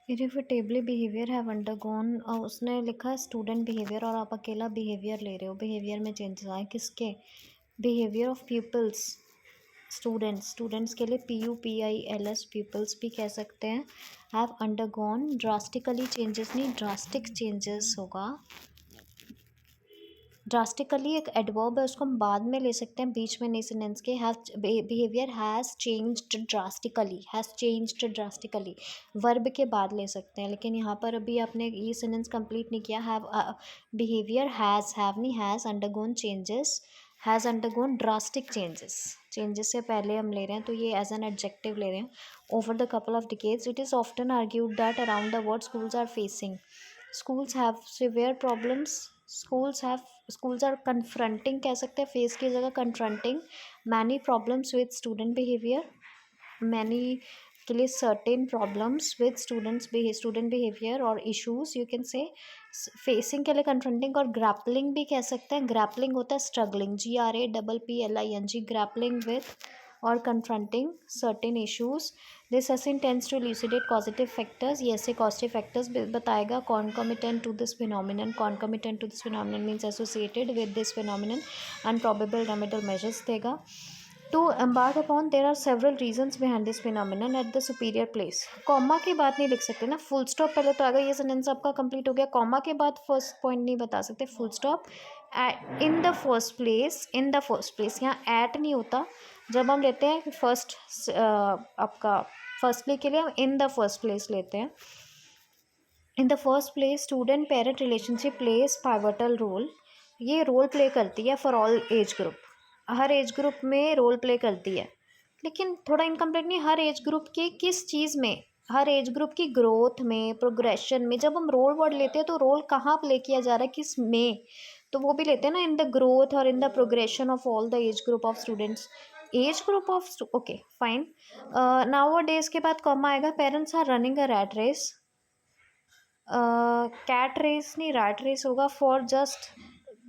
Irritably behaviour have undergone, उसने लिखा है स्टूडेंट बिहेवियर और आप अकेला बिहेवियर ले रहे हो। बिहेवियर में चेंजेस आए किसके? बिहेवियर ऑफ पीपल्स, स्टूडेंट्स के लिए PUPILS पीपल्स भी कह सकते हैं। हैव अंडरगोन ड्रास्टिकली चेंजेस नहीं, ड्रास्टिक चेंजेस होगा। ड्रास्टिकली एक एडवर्ब है, उसको हम बाद में ले सकते हैं, बीच में नहीं सेंटेंस के। Have behaviour has changed drastically, has changed drastically verb के बाद ले सकते हैं, लेकिन यहाँ पर अभी आपने ये सेंटेंस कंप्लीट नहीं किया। हैव बिहेवियर हैज़, हैव नहीं, has undergone changes, has undergone drastic changes. Changes से पहले हम ले रहे हैं तो ये एज एन एडजेक्टिव ले रहे हैं। Over the couple of decades it is often argued that around the world schools are facing, schools have severe problems, schools are confronting कह सकते हैं, फेस की जगह confronting many problems with student behavior, many के लिए certain problems with student behavior और issues you can say। facing के लिए confronting और grappling भी कह सकते हैं। grappling होता है struggling, GRAPPLING, grappling with और confronting certain issues। This essay tends to elucidate causative factors, ये ऐसे causative factors बताएगा। concomitant to this phenomenon, concomitant to this phenomenon means associated with this phenomenon, and probable remedial measures देगा। to embark upon there are several reasons behind this phenomenon at the superior place। Comma के बाद नहीं लिख सकते ना, full stop पहले तो आएगा, ये सेंटेंस आपका कंप्लीट हो गया। कॉमा के बाद फर्स्ट पॉइंट नहीं बता सकते, full stop. In the first place, in the first place यहाँ एट नहीं होता, जब हम लेते हैं फर्स्ट आपका फर्स्ट प्ले के लिए हम इन द फर्स्ट प्लेस लेते हैं। In the first place student parent relationship plays pivotal role, ये रोल प्ले करती है फॉर ऑल एज ग्रुप, हर एज ग्रुप में रोल प्ले करती है, लेकिन थोड़ा इनकम्प्लीट नहीं, हर एज ग्रुप की किस चीज़ में, हर एज ग्रुप की ग्रोथ में, प्रोग्रेशन में। जब हम रोल वर्ड लेते हैं तो रोल कहाँ प्ले किया जा रहा है, किस में, तो वो भी लेते हैं ना, इन द ग्रोथ और in the progression of all the age group of students, age group of. Okay fine. Now days के बाद कॉमा आएगा। Parents are running a rat race, cat race नहीं, रैट रेस होगा। For just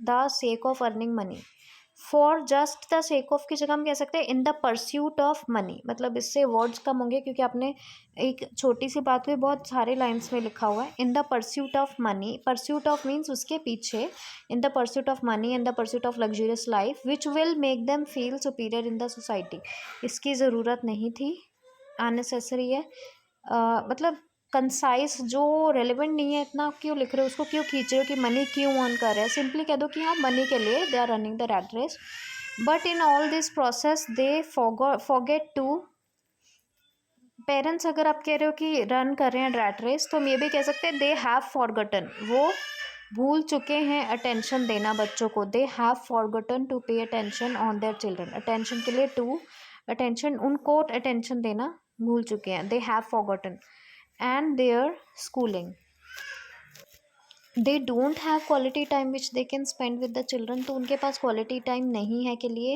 the sake of earning money, for just the sake of की जगह हम कह सकते हैं in the pursuit of money, मतलब इससे वर्ड्स कम होंगे क्योंकि आपने एक छोटी सी बात को बहुत सारे लाइन्स में लिखा हुआ है। इन the pursuit of money, pursuit of means उसके पीछे, इन the pursuit of money, in the pursuit of luxurious life which will make them feel superior in the society. इसकी ज़रूरत नहीं थी, अननेसेसरी है। मतलब कंसाइज जो रेलिवेंट नहीं है, इतना क्यों लिख रहे हो, उसको क्यों खींच रहे हो कि मनी क्यों अर्न कर रहे हैं, सिंपली कह दो कि हाँ मनी के लिए they are running the rat race. But in all this process they forget to, parents अगर आप कह रहे हो कि रन कर रहे हैं रैट रेस, तो हम ये भी कह सकते हैं दे हैव फॉरगटन, वो भूल चुके हैं अटेंशन देना बच्चों को। They have forgotten to pay attention on their children, attention के लिए टू, अटेंशन उनको अटेंशन देना भूल चुके हैं, they have forgotten. And their schooling, they don't have quality time which they can spend with the children, तो उनके पास quality time नहीं है के लिए,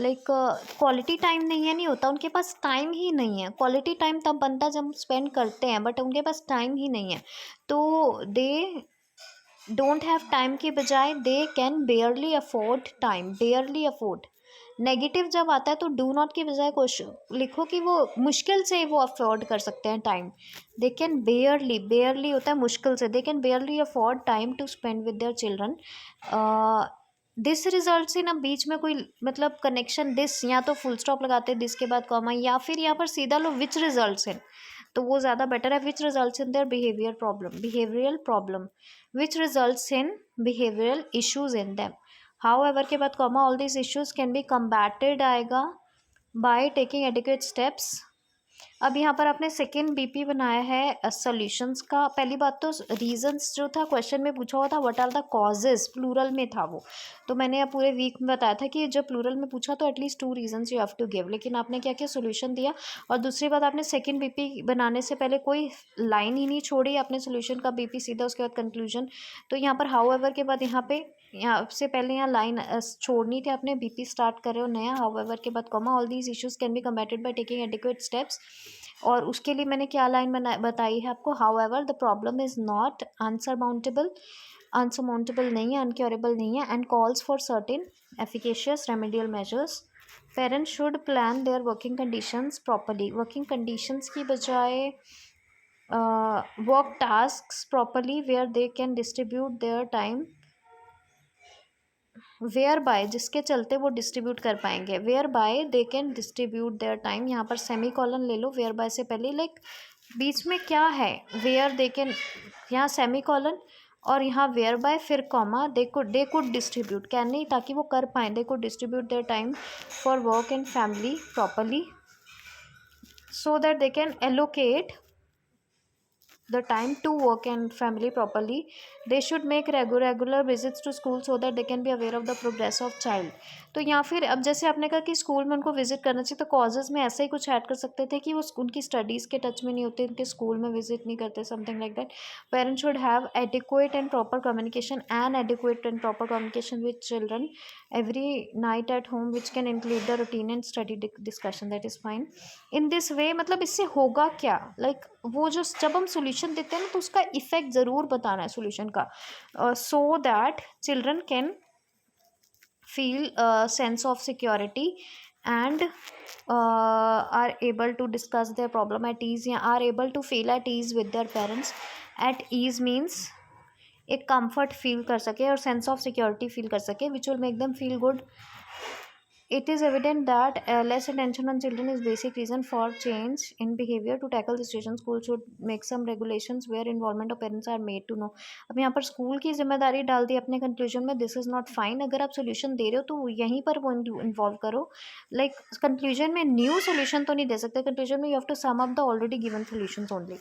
लाइक क्वालिटी टाइम नहीं है नहीं होता, उनके पास टाइम ही नहीं है। क्वालिटी टाइम तब बनता जब स्पेंड करते हैं, बट उनके पास टाइम ही नहीं है, तो दे डोंट हैव टाइम की बजाय दे can barely afford time, बेयरली afford. Negative जब आता है तो डू नॉट की बजाय क्वेश्चन लिखो कि वो मुश्किल से वो अफोर्ड कर सकते हैं टाइम। दे कैन बेयरली, बेयरली होता है मुश्किल से, they can barely afford time to spend with their children. This result in, अब बीच में कोई मतलब कनेक्शन, दिस या तो फुल स्टॉप लगाते हैं दिस के बाद कॉमा, या फिर यहाँ पर सीधा लो विच रिजल्ट्स इन, तो वो ज़्यादा बेटर है। Which results in their behaviour problem, behavioural problem, which results in behavioural issues in them. However के बाद comma, all this issues can be combated आएगा बाय टेकिंग एडिक्वेट स्टेप्स। अब यहाँ पर आपने सेकेंड बीपी बनाया है सॉल्यूशंस का। पहली बात तो रीजंस जो था क्वेश्चन में पूछा हुआ था, what are the causes, plural में था वो, तो मैंने पूरे वीक में बताया था कि जब प्लूरल में पूछा तो at least 2 reasons you have to give, लेकिन आपने क्या किया, सोल्यूशन दिया। और दूसरी बात, आपने सेकेंड बीपी बनाने से पहले कोई लाइन ही नहीं छोड़ी, आपने सोल्यूशन का बीपी सीधा उसके बाद कंक्लूजन। तो यहाँ पर हाउएवर के बाद यहाँ से पहले यहाँ लाइन छोड़नी थी, आपने बीपी स्टार्ट कर रहे हो नया, हाउएवर के बाद comma, all these issues can be combated by taking adequate steps. और उसके लिए मैंने क्या लाइन बताई है आपको, however the problem is not insurmountable, insurmountable नहीं है, अनक्योरेबल नहीं है, and calls for certain efficacious remedial measures. Parents should plan their working conditions properly, working conditions की बजाय work tasks properly where they can distribute their time, whereby जिसके चलते वो distribute कर पाएंगे, whereby they can distribute their time, यहाँ पर semi colon ले लो वेयर बाय से पहले, लाइक बीच में क्या है, वेयर दे कैन, यहाँ सेमी कॉलन और यहाँ वेयर बाय फिर comma, they could distribute, can नहीं, ताकि वो कर पाएँ, they could distribute their time for work and family properly so that they can allocate the time to work and family properly. They should make regular visits to school so that they can be aware of the progress of child. तो या फिर अब जैसे आपने कहा कि school में उनको विजिट करना चाहिए, तो कॉजेज़ में ऐसा ही कुछ ऐड कर सकते थे कि वो उनकी स्टडीज़ के टच में नहीं होते, उनके स्कूल में विजिट नहीं करते, something like that. Parents should have adequate and proper communication with children every night at home, which can include the routine and study discussion. That is fine. In this way, मतलब इससे होगा क्या, like वो जो जब हम solution देते हैं ना, तो उसका effect ज़रूर बताना है solution का, so that children can feel a sense of security and are able to discuss their problem at ease, या are able to feel at ease with their parents. At ease means एक comfort feel कर सके और sense of security feel कर सके, which will make them feel good. It is evident that less attention on children is basic reason for change in behavior. To tackle the situation, school should make some regulations where involvement of parents are made to know. अब यहाँ पर school की जिम्मेदारी डाल दी अपने conclusion में, this is not fine. अगर आप सोल्यूशन दे रहे हो तो यहीं पर वो इन्वॉल्व करो. लाइक कंक्लूजन में न्यू सोल्यूशन तो नहीं दे सकते, कंक्लूजन में you have to sum up the already given solutions only.